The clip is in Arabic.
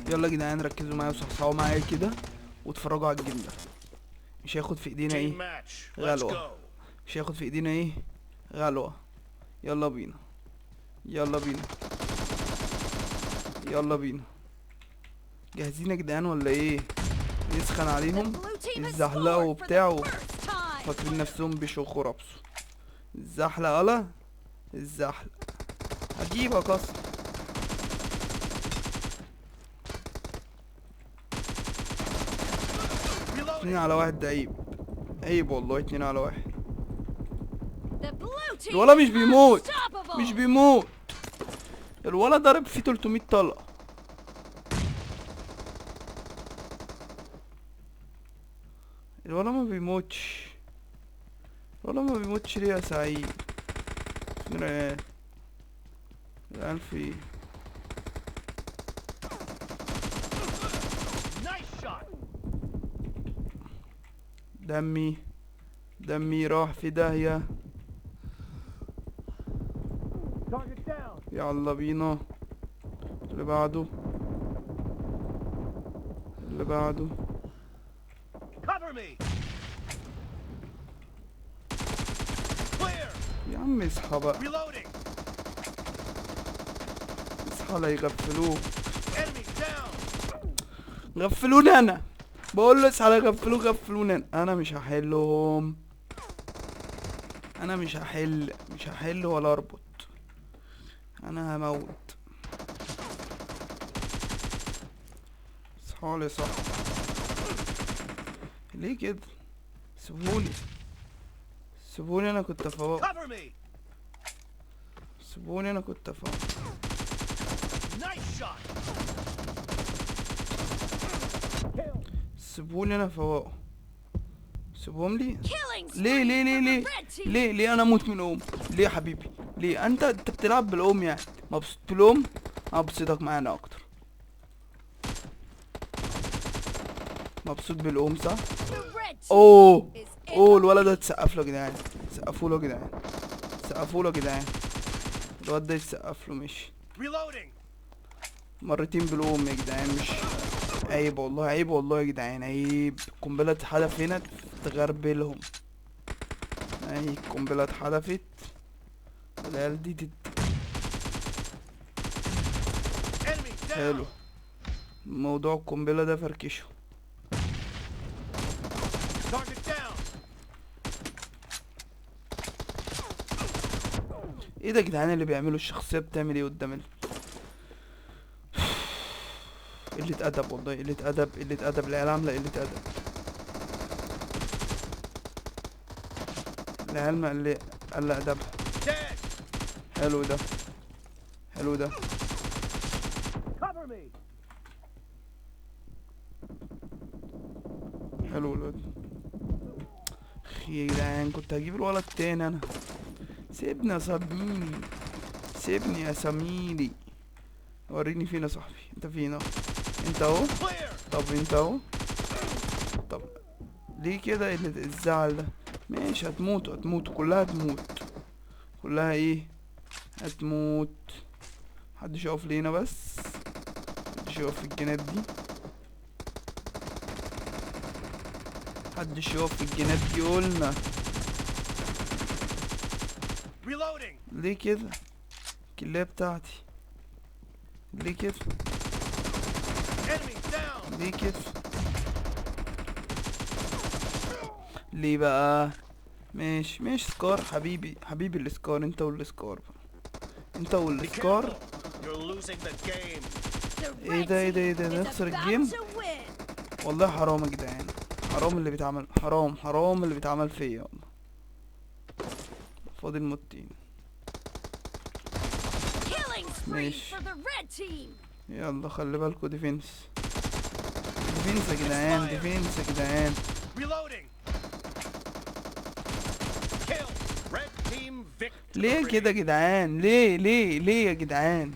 يلا يا جدعان ركزوا معايا وصحصحوا معايا كده واتفرجوا على الجيم ده. مش هياخد في ايدينا ايه غلوة، مش هياخد في ايدينا ايه غلوة. يلا بينا يلا بينا يلا بينا. جاهزين يا جدعان ولا ايه؟ نسخن عليهم الزحلقة وبتاع فاكرين نفسهم بيشوخوا رابسوا. الزحلقة يلا الزحلق هجيبك اصلا. 2 على 1 ده عيب، عيب والله. 2 على 1. الولا مش بيموت، مش بيموت. الولا ضرب فيه 300 طلقة. الولا ما بيموتش، الولا ما بيموتش ليه يا سعيد؟ ريال ريال في دمي راح في داهية. يلا بينا اللي بعده اللي بعده. يا عم اصحى بقى، اصحى لا يغفلوك. غفلوني انا، بقول له اصحى لا يغفلوك. غفلوني انا مش هحلهم، انا مش هحل ولا اربط. انا هموت. اصحالي صح ليه كده؟ سيبوني سيبوني انا كنت فوق، سيبوني انا كنت فوق. سيبوني انا فوق، سيبهم لي. ليه ليه ليه ليه ليه ليه انا اموت من ام؟ ليه يا حبيبي؟ ليه انت بتلعب بالام يعني؟ مبسوط بالام؟ ابسطك معانا اكتر. مبسوط بالام صح؟ اوه الولد ده اتسقف له يا جدعان، سقفوا له يا جدعان، سقفوا له يا جدعان. الواد ده يتسقف له. مش مرتين بالام يا جدعان؟ مش عيب والله، عيب والله يا جدعان، عيب. القنبله اتحدف هنا تغربلهم. اهي القنبله اتحدفت والعيال دي حلو. موضوع القنبله ده فركشه. ايه ده يا جدعان اللي بيعملوا؟ الشخصيه بتعمل ايه قدام قلة ادب والله، قلة ادب، قلة ادب. العيال عاملة قلة ادب. العيال ما قل ادبها. حلو ده، حلو ده. حلو الواد. اخي يا جدعان كنت هجيب الولد تاني انا. سيبني يا صاحبي، سيبني يا سميلي. وريني فين يا صاحبي؟ انت فين اهو؟ انت اهو. طب انت اهو. طب ليه كده الزعل ده؟ ماشي هتموتوا، هتموتوا كلها، هتموت كلها. ايه هتموت. محدش يقف لينا بس، محدش يقف في الجناب دي، محدش يقف في الجناب دي قلنا. ليه كده؟ الكلية بتاعتي ليه كده؟ ليه كده؟ ليه بقى؟ ماشي سكار حبيبي، حبيبي السكار. انت والسكار بقى، انت والسكار. ايه ده ايه ده ايه ده؟ نخسر الجيم والله. حرام يا جدعان، حرام اللي بيتعمل، حرام اللي بيتعمل فيا والله. فاضل موتين. ماشي يلا خلي بالكوا. ديفنس ديفنس يا جدعان، ديفنس يا جدعان. ليه كده يا جدعان؟ ليه يا جدعان؟